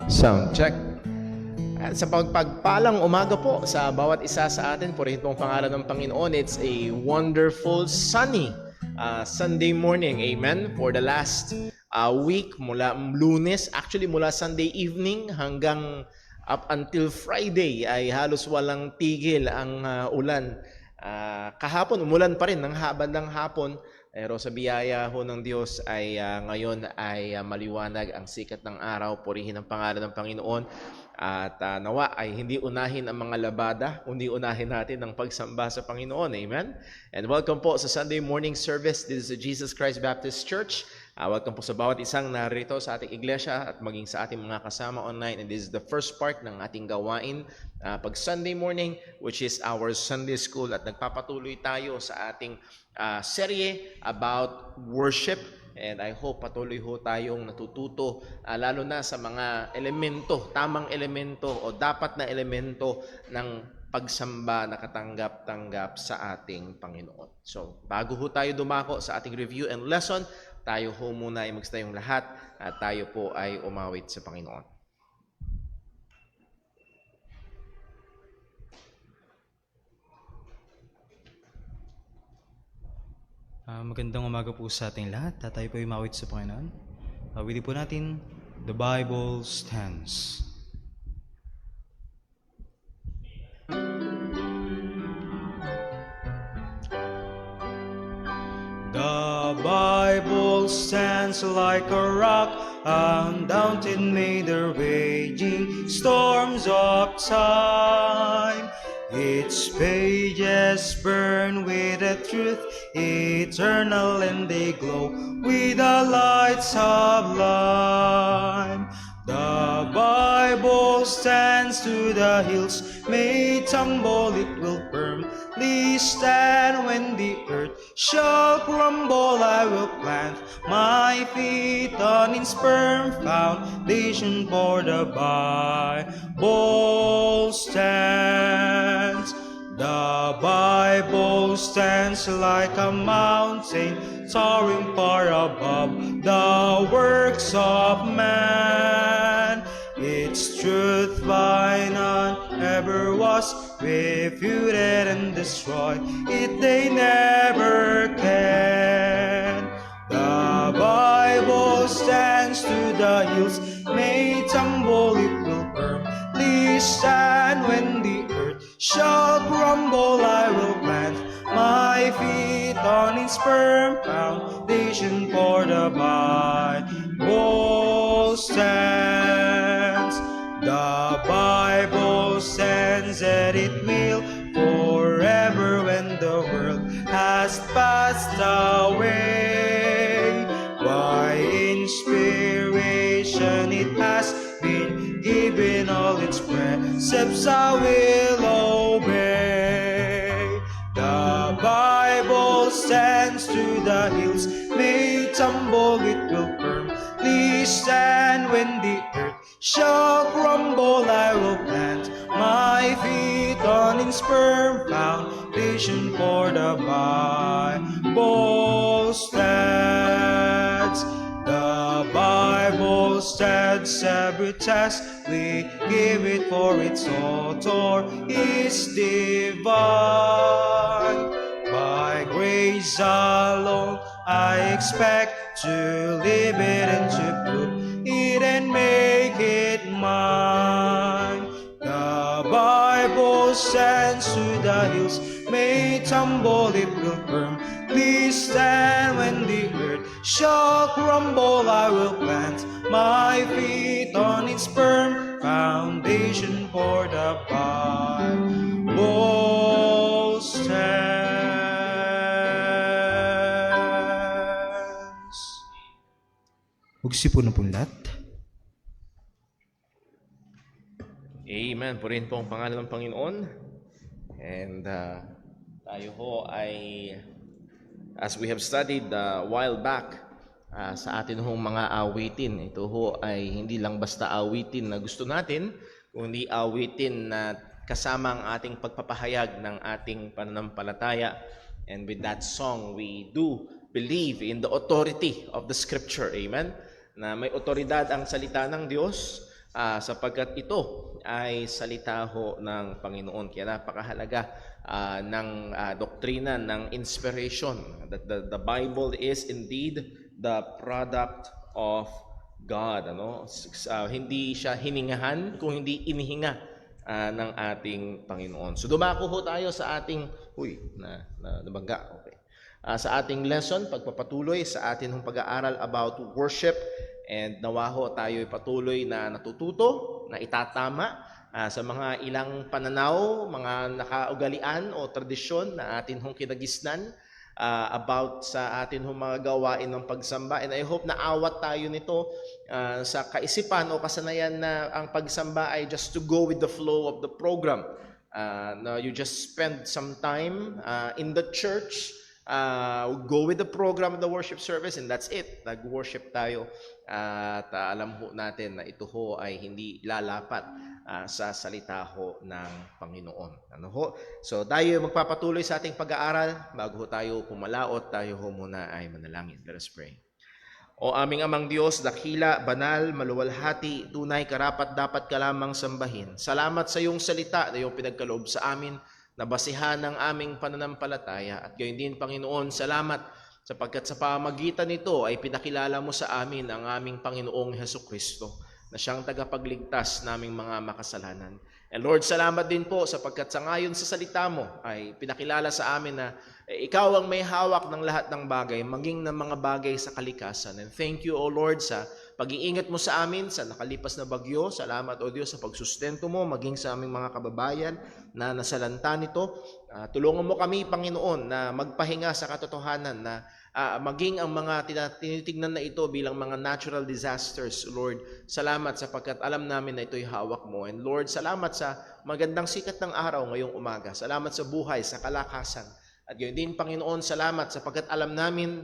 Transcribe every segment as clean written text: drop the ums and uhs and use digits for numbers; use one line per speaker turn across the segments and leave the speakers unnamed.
Sound check. At sa pagpagpalang umaga po sa bawat isa sa atin, purihin pong pangalan ng Panginoon. It's a wonderful sunny Sunday morning. Amen. For the last week, mula Lunes, actually mula Sunday evening hanggang up until Friday ay halos walang tigil ang ulan. Kahapon, umulan pa rin ng bandang hapon. Pero sa biyaya ho ng Diyos ay ngayon ay maliwanag ang sikat ng araw. Purihin ang pangalan ng Panginoon. At nawa ay hindi unahin ang mga labada, kundi unahin natin ang pagsamba sa Panginoon. Amen? And welcome po sa Sunday morning service. This is the Jesus Christ Baptist Church. Welcome po sa bawat isang narito sa ating iglesia at maging sa ating mga kasama online. And this is the first part ng ating gawain pag Sunday morning, which is our Sunday school. At nagpapatuloy tayo sa ating serye about worship. And I hope patuloy ho tayong natututo, lalo na sa mga elemento, tamang elemento o dapat na elemento ng pagsamba na katanggap-tanggap sa ating Panginoon. So, bago ho tayo dumako sa ating review and lesson, tayo ho muna ay magstayong lahat at tayo po ay umawit sa Panginoon.
Magandang umaga po sa ating lahat. Tayo po ay umawit sa Panginoon. Awili po natin, The Bible Stands. The Bible stands like a rock, undaunted made the raging storms of time. Its pages burn with the truth eternal, and they glow with the light sublime. The Bible stands to the hills, may tumble, it will firmly stand. When the earth shall crumble, I will plant my feet on its firm foundation, for the Bible stands. The Bible stands like a mountain, soaring far above the works of man. Its truth by none ever was refuted, and destroyed it they never can. The Bible stands to the hills, may tumble, it will firmly stand. When the earth shall crumble, I will plant my feet on its firm foundation, for the Bible stands. The Bible stands, and it will forever when the world has passed away. By inspiration it has been given, all its precepts I will obey. The Bible stands to the hills, may tumble, it will firmly stand. When the earth shall crumble, I will plant my feet on its firm foundation, for the Bible stands. The Bible stands, every task we give it, for its author is divine. By grace alone I expect to live it, and to put it and make it mine. The Bible stands to the hills, may tumble, it will firmly stand. When the earth shall crumble, I will plant my feet on its firm foundation, for the Bible stands. Hugsi po na po lahat.
Amen. Purihin po ang pangalan ng Panginoon. And tayo ho ay, as we have studied a while back, sa atin hong mga awitin. Ito ho ay hindi lang basta awitin na gusto natin, kundi awitin na kasama ang ating pagpapahayag ng ating pananampalataya. And with that song, we do believe in the authority of the Scripture. Amen? Na may otoridad ang salita ng Diyos. sapagkat ito ay salita ho ng Panginoon. Kaya napakahalaga ng doktrina ng inspiration. That the Bible is indeed the product of God. Hindi siya hiningahan kung hindi inihinga ng ating Panginoon. So dumako ho tayo sa ating nabangga. Okay. Sa ating lesson, pagpapatuloy sa atin hong pag-aaral about worship, and nawa ho tayo patuloy na natututo, na itatama sa mga ilang pananaw, mga nakaugalian o tradisyon na atin hong kinagisnan about sa atin hong mga gawain ng pagsamba. And I hope na awat tayo nito sa kaisipan o kasanayan na ang pagsamba ay just to go with the flow of the program. Na you just spend some time in the church, go with the program of the worship service, and that's it. Nag-worship tayo at alam ho natin na ito ho ay hindi lalapat sa salita ho ng Panginoon. So tayo magpapatuloy sa ating pag-aaral. Bago ho tayo pumalaot, tayo ho muna ay manalangin. Let us pray. O aming amang Diyos, dakila, banal, maluwalhati, tunay, karapat dapat ka lamang sambahin. Salamat sa iyong salita na iyong pinagkaloob sa amin, na basihan ng aming pananampalataya. At gayon din, Panginoon, salamat sapagkat sa pamagitan nito ay pinakilala mo sa amin ang aming Panginoong Hesukristo, na siyang tagapagligtas naming mga makasalanan. And Lord, salamat din po sapagkat sa ngayon sa salita mo ay pinakilala sa amin na ikaw ang may hawak ng lahat ng bagay, maging ng mga bagay sa kalikasan. And thank you, O Lord, sa pag-iingat mo sa amin sa nakalipas na bagyo. Salamat, O Diyos, sa pagsustento mo, maging sa aming mga kababayan na nasalanta nito. Tulungan mo kami, Panginoon, na magpahinga sa katotohanan na maging ang mga tinitignan na ito bilang mga natural disasters, Lord. Salamat sapagkat alam namin na ito'y hawak mo. And Lord, salamat sa magandang sikat ng araw ngayong umaga. Salamat sa buhay, sa kalakasan. At yun din, Panginoon, salamat sapagkat alam namin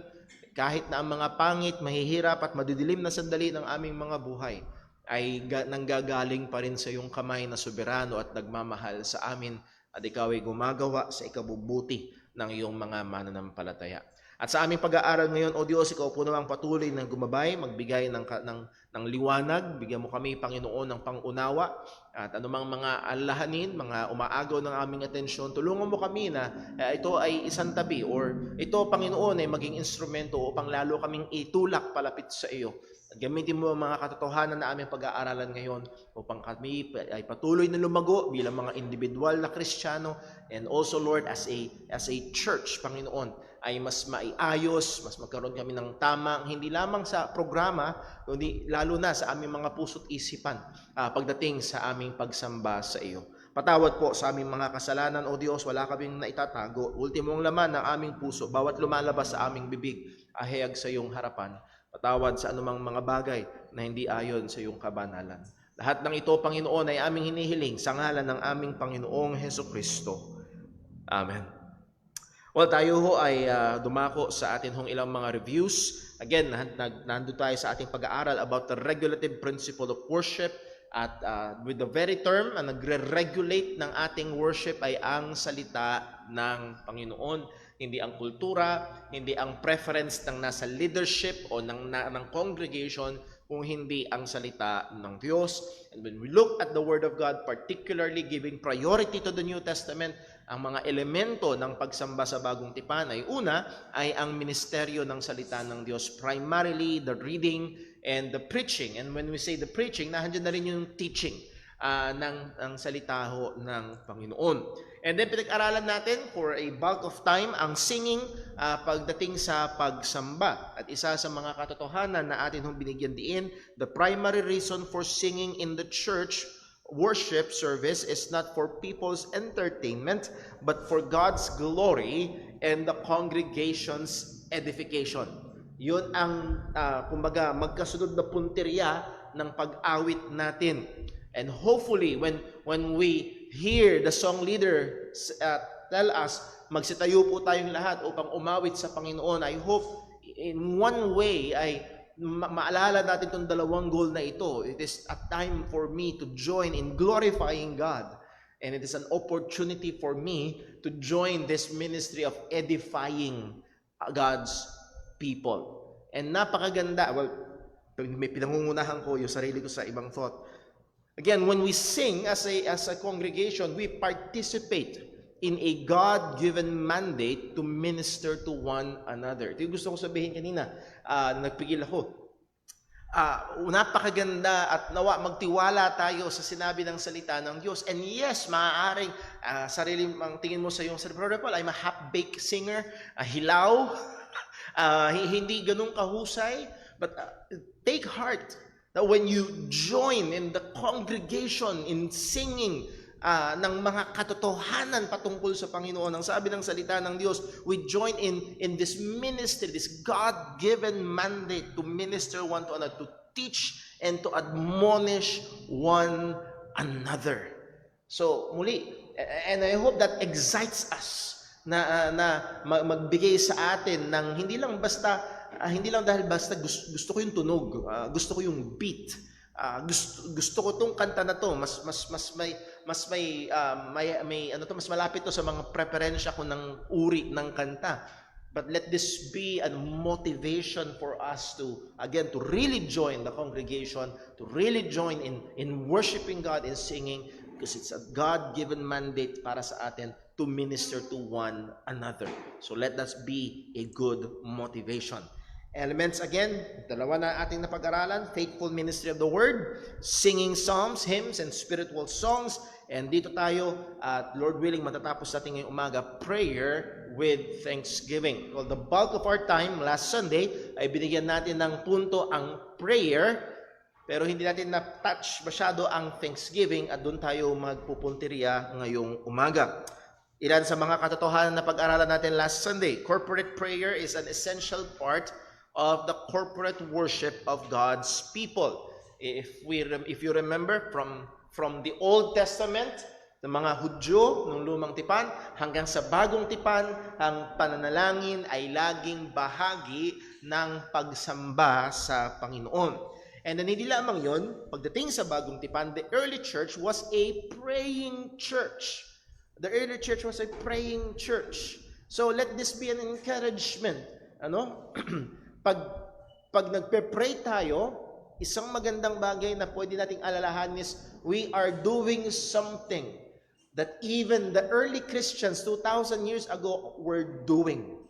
kahit na ang mga pangit, mahihirap at madidilim na sandali ng aming mga buhay ay nanggagaling pa rin sa iyong kamay na soberano at nagmamahal sa amin, at ikaw ay gumagawa sa ikabubuti ng iyong mga mananampalataya. At sa aming pag-aaral ngayon, O Diyos, ikaw po namang patuloy ng gumabay, magbigay ng liwanag. Bigyan mo kami, Panginoon, ng pangunawa at anumang mga alahanin, mga umaagaw ng aming atensyon. Tulungan mo kami na ito ay isang tabi, or ito, Panginoon, ay maging instrumento upang lalo kaming itulak palapit sa iyo. At gamitin mo ang mga katotohanan na aming pag-aaralan ngayon upang kami ay patuloy na lumago bilang mga individual na Kristiyano, and also, Lord, as a church, Panginoon, ay mas maiayos, mas magkaroon kami ng tamang, hindi lamang sa programa, kundi lalo na sa aming mga puso't isipan pagdating sa aming pagsamba sa iyo. Patawad po sa aming mga kasalanan, O Diyos, wala kaming naitatago. Ultimong laman ng aming puso, bawat lumalabas sa aming bibig, ahayag sa iyong harapan. Patawad sa anumang mga bagay na hindi ayon sa iyong kabanalan. Lahat ng ito, Panginoon, ay aming hinihiling sa ngalan ng aming Panginoong Hesukristo. Amen. Well, tayo ho ay dumako sa atin hong ilang mga reviews. Again, nandun tayo sa ating pag-aaral about the regulative principle of worship. At with the very term, ang nagre-regulate ng ating worship ay ang salita ng Panginoon. Hindi ang kultura, hindi ang preference ng nasa leadership o ng congregation, kung hindi ang salita ng Diyos. And when we look at the Word of God, particularly giving priority to the New Testament, ang mga elemento ng pagsamba sa Bagong Tipan ay una ay ang ministeryo ng salita ng Diyos, primarily the reading and the preaching. And when we say the preaching, nandiyan na rin yung teaching ng salita ho ng Panginoon. And then pinag-aralan natin for a bulk of time ang singing pagdating sa pagsamba. At isa sa mga katotohanan na atin hong binigyan diin, the primary reason for singing in the church worship service is not for people's entertainment, but for God's glory and the congregation's edification. Yun ang, kumbaga, magkasunod na punteriya ng pag-awit natin. And hopefully, when we hear the song leader tell us, magsitayo po tayong lahat upang umawit sa Panginoon, I hope in one way ay maalala natin itong dalawang goal na ito. It is a time for me to join in glorifying God. And it is an opportunity for me to join this ministry of edifying God's people. And napakaganda, well, may pinangungunahan ko yung sarili ko sa ibang thought. Again, when we sing as a congregation, we participate in a God-given mandate to minister to one another. Ito yung gusto ko sabihin kanina, nagpigil ako. Napakaganda at nawa magtiwala tayo sa sinabi ng salita ng Diyos. And yes, maaaring sarili ang tingin mo sa iyong sarili, Brother Paul, I'm a half-baked singer, hilaw, hindi ganun kahusay. But take heart that when you join in the congregation in singing ng mga katotohanan patungkol sa Panginoon. Ang sabi ng salita ng Diyos, we join in this ministry, this God-given mandate to minister one to another, to teach and to admonish one another. So, muli, and I hope that excites us na magbigay sa atin ng hindi lang dahil basta gusto ko yung tunog, gusto ko yung beat, gusto ko tong kanta na to, mas malapit to sa mga preferensya ko ng uri ng kanta. But let this be a motivation for us to really join the congregation, to really join in worshiping God, in singing, because it's a God-given mandate para sa atin to minister to one another. So let us be a good motivation. Elements again, dalawa na ating napag-aralan, faithful ministry of the word, singing psalms, hymns, and spiritual songs. And dito tayo, at Lord willing, matatapos natin ngayong umaga, prayer with thanksgiving. Well, the bulk of our time last Sunday ay binigyan natin ng punto ang prayer, pero hindi natin na-touch masyado ang thanksgiving at doon tayo magpupuntirya ngayong umaga. Ilan sa mga katotohanan na pag-aralan natin last Sunday, corporate prayer is an essential part of the corporate worship of God's people. If you remember from the Old Testament, ng mga Hudyo ng Lumang Tipan hanggang sa Bagong Tipan, ang pananalangin ay laging bahagi ng pagsamba sa Panginoon. And then hindi lamang yon, pagdating sa Bagong Tipan, the early church was a praying church. The early church was a praying church. So let this be an encouragement. Pag nagpe-pray tayo, isang magandang bagay na pwede nating alalahanin is we are doing something that even the early Christians 2,000 years ago were doing.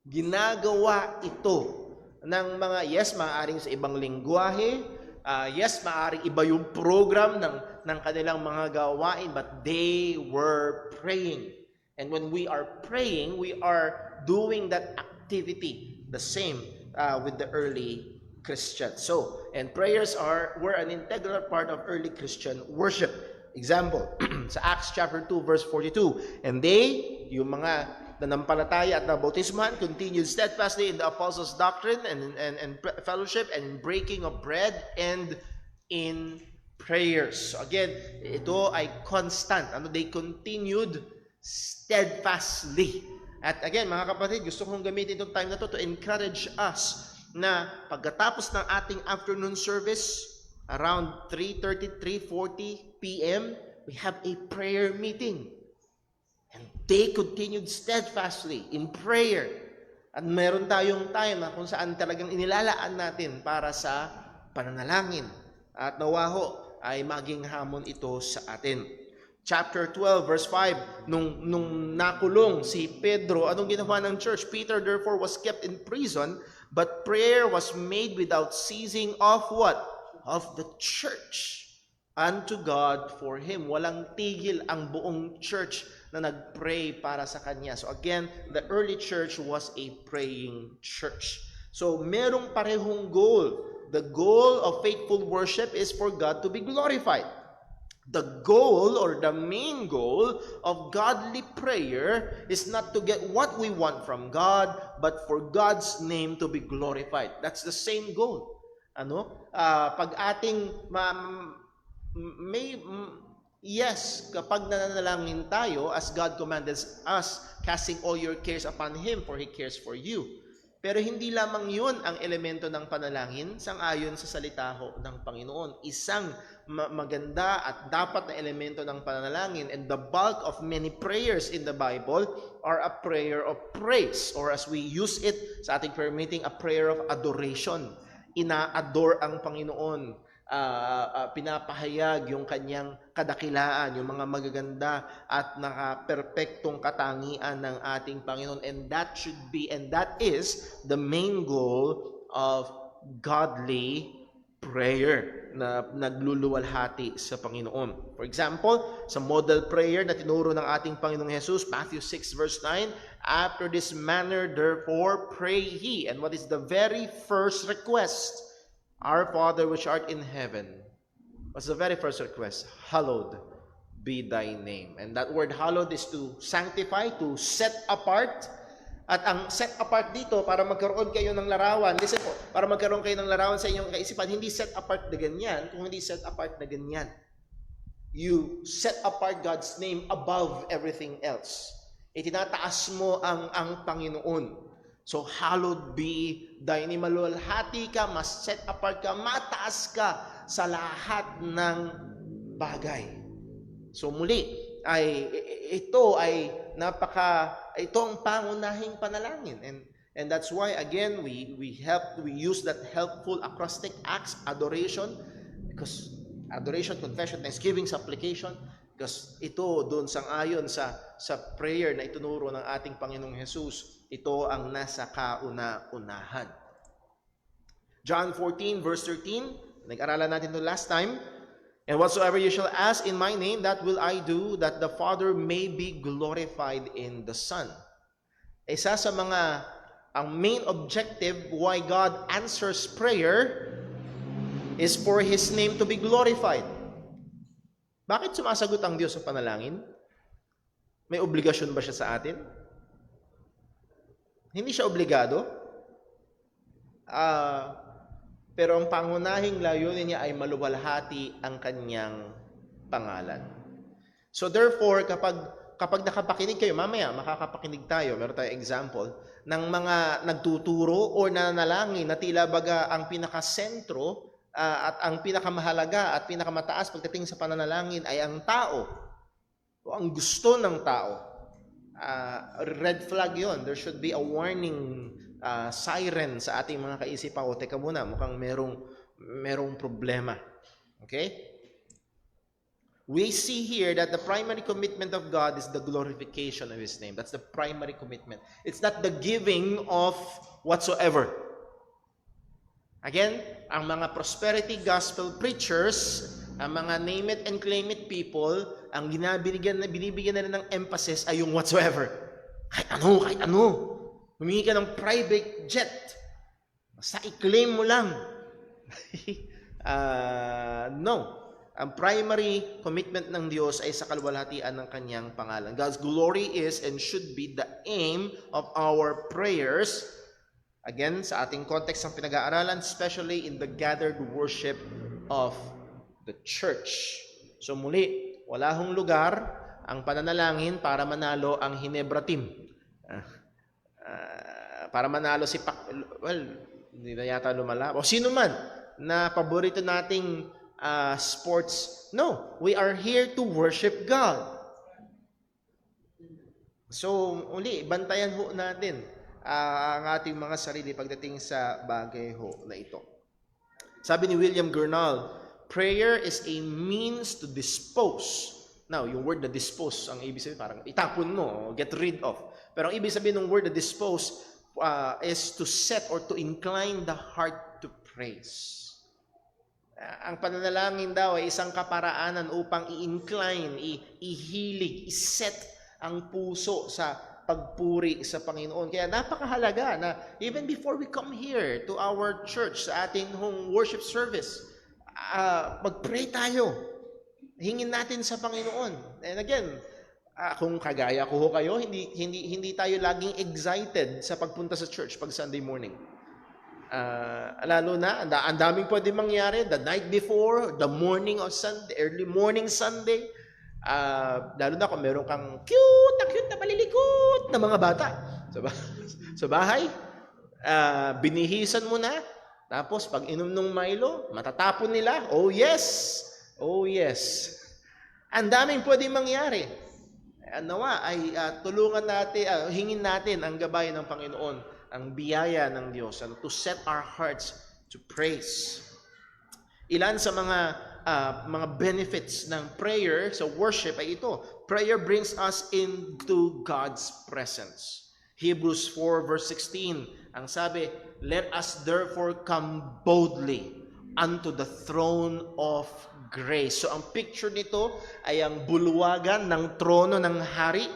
Ginagawa ito ng mga, yes, maaaring sa ibang lingwahe, yes, maaaring iba yung program ng kanilang mga gawain, but they were praying. And when we are praying, we are doing that activity, the same with the early Christians. So, and prayers were an integral part of early Christian worship. Example, sa Acts chapter 2 verse 42, and they, yung mga nanampalataya at nabautisman, continued steadfastly in the apostles' doctrine and fellowship and in breaking of bread and in prayers. So again, ito ay constant. They continued steadfastly. At again, mga kapatid, gusto kong gamitin itong time na to encourage us na pagkatapos ng ating afternoon service, around 3:30, 3:40 p.m., we have a prayer meeting. And they continued steadfastly in prayer. At meron tayong time na kung saan talagang inilalaan natin para sa pananalangin. At nawaho ay maging hamon ito sa atin. Chapter 12, verse 5, nung nakulong si Pedro, anong ginawa ng church? Peter therefore was kept in prison, but prayer was made without ceasing of what? Of the church unto God for him. Walang tigil ang buong church na nagpray para sa kanya. So again, the early church was a praying church. So merong parehong goal. The goal of faithful worship is for God to be glorified. The goal or the main goal of godly prayer is not to get what we want from God, but for God's name to be glorified. That's the same goal. Pag ating yes, kapag nananalangin tayo, as God commanded us, casting all your cares upon Him, for He cares for you. Pero hindi lamang yun ang elemento ng panalangin, sang-ayon sa salita ng Panginoon. Isang maganda at dapat na elemento ng panalangin, and the bulk of many prayers in the Bible are a prayer of praise, or as we use it sa ating prayer meeting, a prayer of adoration. Ina-adore ang Panginoon. pinapahayag yung kanyang kadakilaan, yung mga magaganda at nakaperpektong katangian ng ating Panginoon. And that is the main goal of godly prayer na nagluluwalhati sa Panginoon. For example, sa model prayer na tinuro ng ating Panginoong Jesus, Matthew 6 verse 9, "After this manner, therefore, pray ye." And what is the very first request? "Our Father which art in heaven." What's the very first request? "Hallowed be thy name." And that word hallowed is to sanctify, to set apart. At ang set apart dito, para magkaroon kayo ng larawan, listen po, para magkaroon kayo ng larawan sa inyong kaisipan, hindi set apart na ganyan, kung hindi set apart na ganyan. You set apart God's name above everything else. Itinataas mo ang Panginoon. So, hallowed be thy name. Maluwalhati ka, mas set apart ka, mataas ka sa lahat ng bagay. So, muli, ito ang pangunahing panalangin, and that's why again we use that helpful acrostic acts, adoration, because adoration, confession, thanksgiving, supplication, because ito doon sang-ayon sa prayer na itunuro ng ating Panginoong Jesus, ito ang nasa kauna-unahan. John 14 verse 13, nag-aralan natin ito last time. "And whatsoever you shall ask in my name, that will I do, that the Father may be glorified in the Son." Isa sa ang main objective why God answers prayer is for His name to be glorified. Bakit sumasagot ang Diyos sa panalangin? May obligasyon ba siya sa atin? Hindi siya obligado. Pero ang pangunahing layunin niya ay maluwalhati ang kanyang pangalan. So therefore, kapag nakapakinig kayo, mamaya makakapakinig tayo, meron tayong example, ng mga nagtuturo o nananalangin na tila baga ang pinakasentro at ang pinakamahalaga at pinakamataas pagdating sa pananalangin ay ang tao o ang gusto ng tao. Red flag yon. There should be a warning siren sa ating mga kaisipan. O teka muna, mukhang merong problema. Okay? We see here that the primary commitment of God is the glorification of His name. That's the primary commitment. It's not the giving of whatsoever. Again, ang mga prosperity gospel preachers, ang mga name it and claim it people, ang binibigyan nila ng emphasis ay yung whatsoever. Kahit ano. Humingi ka ng private jet. Basta i-claim mo lang. No. Ang primary commitment ng Diyos ay sa kaluwalhatian ng kanyang pangalan. God's glory is and should be the aim of our prayers. Again, sa ating context ng pinag-aaralan, especially in the gathered worship of the church. So muli, wala hong lugar ang pananalangin para manalo ang Hinebra team. Para manalo si hindi na yata lumala. O sino man na paborito nating sports. No, we are here to worship God. So, uli, bantayan ho natin ang ating mga sarili pagdating sa bagay ho na ito. Sabi ni William Gurnall, prayer is a means to dispose. Now, yung word na dispose, ang ibig sabihin parang itapon mo, get rid of. Pero ang ibig sabihin ng word na dispose is to set or to incline the heart to praise. Ang pananalangin daw ay isang kaparaanan upang i-incline, ihilig, iset ang puso sa pagpuri sa Panginoon. Kaya napakahalaga na even before we come here to our church, sa ating home worship service, mag-pray tayo. Hingin natin sa Panginoon. And again, kung kagaya ko kayo, hindi tayo laging excited sa pagpunta sa church pag Sunday morning. Lalo na, ang daming pwede mangyari the night before, the morning of Sunday, early morning Sunday. Lalo na kung meron kang cute na malilikot na mga bata sa bahay. Binihisan mo na, tapos pag inom ng Milo, matatapon nila. Oh yes! Ang daming pwede mangyari. Nawa ay tulungan natin, hingin natin ang gabay ng Panginoon, ang biyaya ng Diyos, to set our hearts to praise. Ilan sa mga benefits ng prayer sa worship ay ito. Prayer brings us into God's presence. Hebrews 4 verse 16, ang sabi, let us therefore come boldly unto the throne of grace. So ang picture nito ay ang bulwagan ng trono ng hari.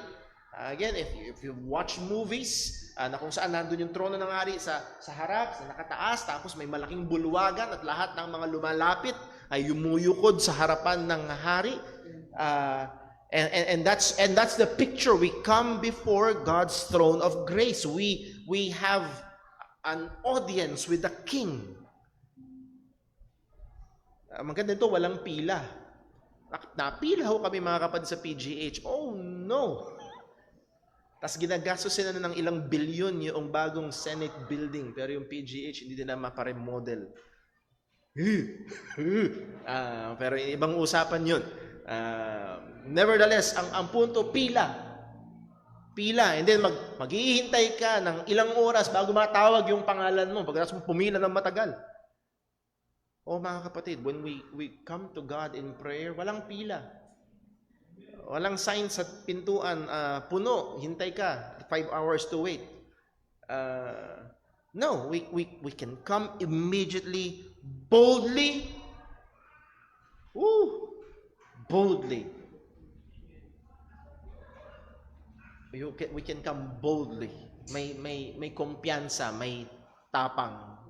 Again, if you watch movies, na kung saan nandun yung trono ng hari sa harap, sa nakataas, tapos may malaking bulwagan at lahat ng mga lumalapit ay yumuyukod sa harapan ng hari. And that's the picture. We come before God's throne of grace. We have an audience with the King. Maganda ito, walang pila. Napila ho kami mga kapatid sa PGH. Oh no! Tapos ginagastos sila ng ilang bilyon yung bagong Senate building. Pero yung PGH, hindi nila maparemodel. Pero ibang usapan yun. Nevertheless, ang punto, pila. Pila. And then maghihintay ka ng ilang oras bago matawag yung pangalan mo. Pagkatapos mo pumila ng matagal. Oh mga kapatid, when we come to God in prayer, walang pila. Walang sign sa pintuan, puno, hintay ka, 5 hours to wait. No, we can come immediately, boldly. Boldly. We can come boldly. May kumpiyansa, may tapang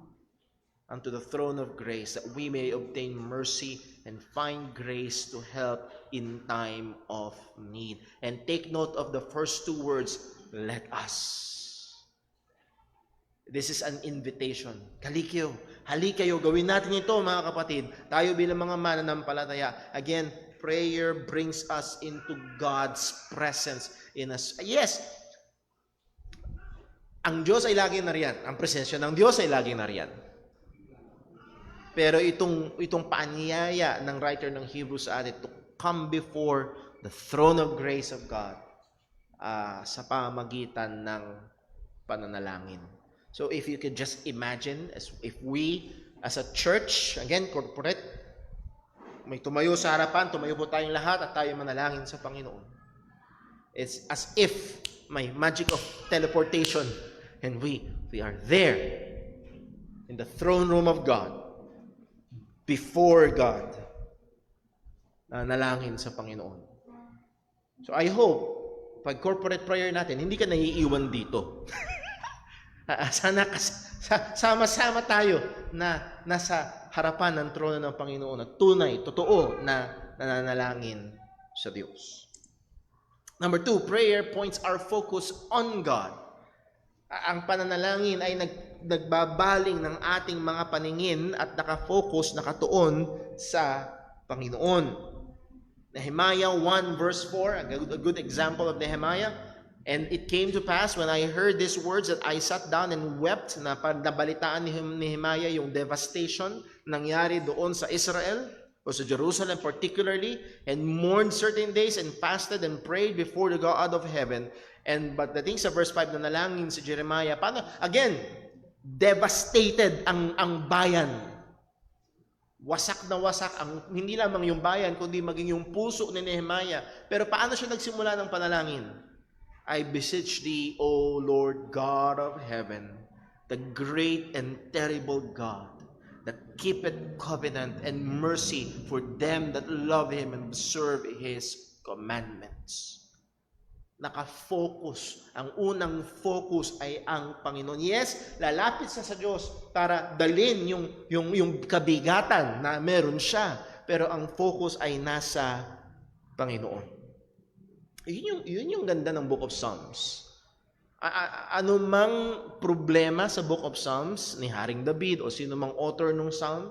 unto the throne of grace that we may obtain mercy and find grace to help in time of need. And take note of the first two words, let us. This is an invitation. Halikayo, gawin natin ito mga kapatid. Tayo bilang mga mananampalataya. Again, prayer brings us into God's presence in us. Yes, ang Diyos ay laging nariyan. Ang presensya ng Diyos ay laging nariyan. Pero itong paanyaya ng writer ng Hebrews sa atin to come before the throne of grace of God sa pamamagitan ng pananalangin. So if you could just imagine, if we as a church, again, corporate, may tumayo sa harapan, tumayo po tayong lahat at tayo manalangin sa Panginoon. It's as if may magic of teleportation and we are there in the throne room of God. Before God, nalangin sa Panginoon. So I hope, pag corporate prayer natin, hindi ka naiiwan dito. Sana sama-sama tayo na nasa harapan ng trono ng Panginoon at tunay, totoo na nananalangin sa Diyos. Number 2, prayer points our focus on God. Ang pananalangin ay nagbabaling ng ating mga paningin at nakafocus, nakatuon sa Panginoon. Nehemiah 1 verse 4, a good example of Nehemiah. And it came to pass when I heard these words that I sat down and wept, na nabalitaan ni Nehemiah yung devastation nangyari doon sa Israel o sa Jerusalem particularly, and mourned certain days and fasted and prayed before the God of heaven. But the thing sa verse 5 na nalangin si Jeremiah, paano? Again, devastated ang bayan. Wasak na wasak, hindi lamang yung bayan, kundi maging yung puso ni Nehemiah. Pero paano siya nagsimula ng panalangin? I beseech thee, O Lord God of heaven, the great and terrible God, that keepeth covenant and mercy for them that love Him and observe His commandments. Nakafocus. Ang unang focus ay ang Panginoon. Yes, lalapit sa Diyos para dalhin yung kabigatan na meron siya. Pero ang focus ay nasa Panginoon. Yun yung ganda ng Book of Psalms. Ano mang problema sa Book of Psalms ni Haring David o sino mang author ng Psalm,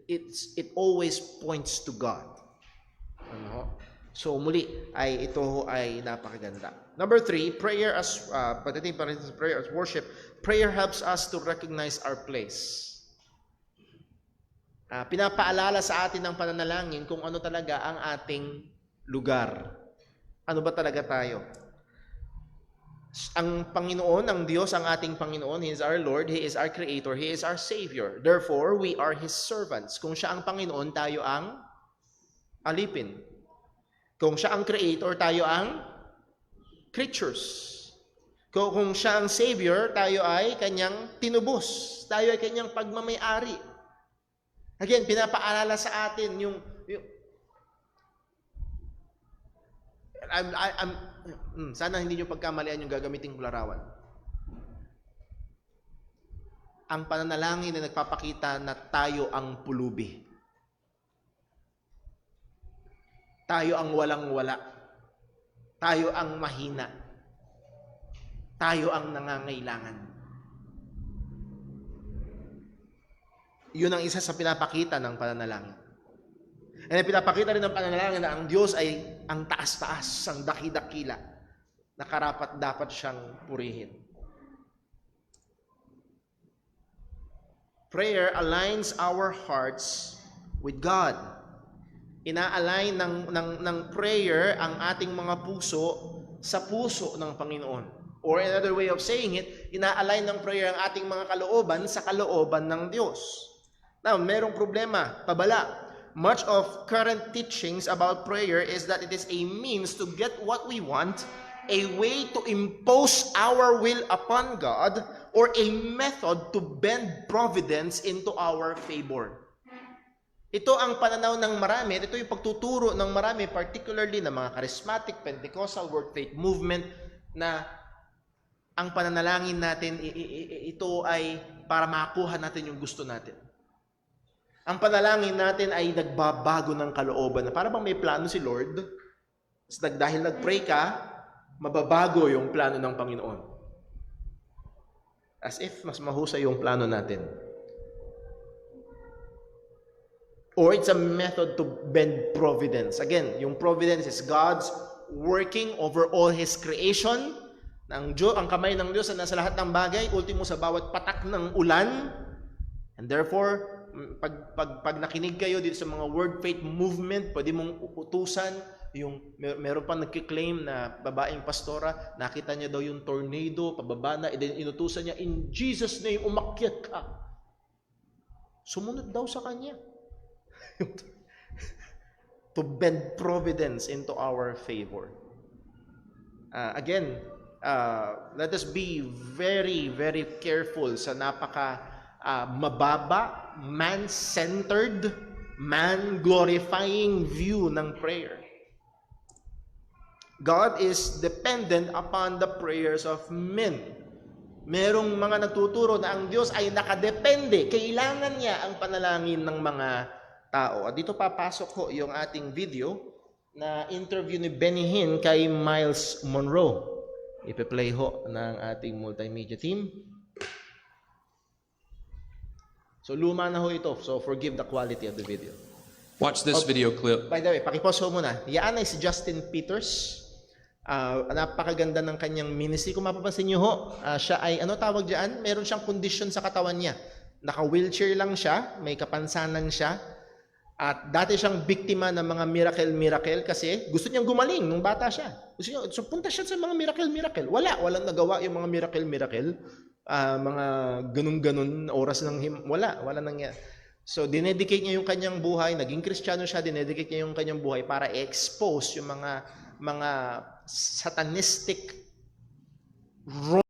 it always points to God. Ano? So muli ito ay napakaganda. Number 3, prayer as pagdating pa rin sa prayer as worship, prayer helps us to recognize our place. Pinapaalala sa atin ng pananalangin kung ano talaga ang ating lugar. Ano ba talaga tayo? Ang Panginoon, ang Diyos, ang ating Panginoon, He is our Lord, He is our Creator, He is our Savior. Therefore, we are His servants. Kung Siya ang Panginoon, tayo ang alipin. Kung Siya ang Creator, tayo ang creatures. Kung Siya ang Savior, tayo ay Kanyang tinubos. Tayo ay Kanyang pagmamay-ari. Again, pinapaalala sa atin yung sana hindi nyo pagkamalian yung gagamiting larawan. Ang pananalangin na nagpapakita na tayo ang pulubi. Tayo ang walang-wala. Tayo ang mahina. Tayo ang nangangailangan. Yun ang isa sa pinapakita ng pananalangin. And pinapakita rin ng pananalangin na ang Diyos ay ang taas-taas, ang daki-dakila, na karapat-dapat siyang purihin. Prayer aligns our hearts with God. Ina-align ng prayer ang ating mga puso sa puso ng Panginoon. Or another way of saying it, ina-align ng prayer ang ating mga kalooban sa kalooban ng Diyos. Now, merong problema, pabala. Much of current teachings about prayer is that it is a means to get what we want, a way to impose our will upon God, or a method to bend providence into our favor. Ito ang pananaw ng marami, ito yung pagtuturo ng marami, particularly ng mga charismatic, Pentecostal, Word Faith movement, na ang pananalangin natin, ito ay para makakuha natin yung gusto natin. Ang panalangin natin ay nagbabago ng kalooban. Para bang may plano si Lord? Dahil nag-pray ka, mababago yung plano ng Panginoon. As if mas mahusay yung plano natin. Or it's a method to bend providence. Again, yung providence is God's working over all His creation. Ang kamay ng Diyos na nasa lahat ng bagay, ultimo sa bawat patak ng ulan. And therefore, pag nakinig kayo dito sa mga Word Faith movement, pwede mong utusan yung meron pa nagki-claim na babaeng pastora, nakita niya daw yung tornado, pababa na, inutusan niya, in Jesus name, umakyat ka. Sumunod daw sa kanya. To bend providence into our favor. Again, let us be very, very careful sa mababa, man-centered, man-glorifying view ng prayer. God is dependent upon the prayers of men. Merong mga nagtuturo na ang Diyos ay nakadepende. Kailangan niya ang panalangin ng mga tao. At dito papasok ho yung ating video na interview ni Benny Hinn kay Miles Monroe. Ipe-play ho ng ating multimedia team. So luma na ho ito. So forgive the quality of the video.
Watch this video clip.
By the way, pakipause ho muna. Yan ay si Justin Peters. Napakaganda ng kanyang ministry. Kung mapapansin nyo ho, siya ay, ano tawag dyan? Meron siyang condition sa katawan niya. Naka-wheelchair lang siya, may kapansanan siya. At dati siyang biktima ng mga miracle kasi gusto niyang gumaling nung bata siya. Gusto niya, so punta siya sa mga miracle. Walang nagawa yung mga miracle. Mga ganun-ganun oras ng wala nangyari. So dinedicate niya yung kanyang buhay, naging Kristiyano siya, dinedicate niya yung kanyang buhay para i-expose yung mga satanistic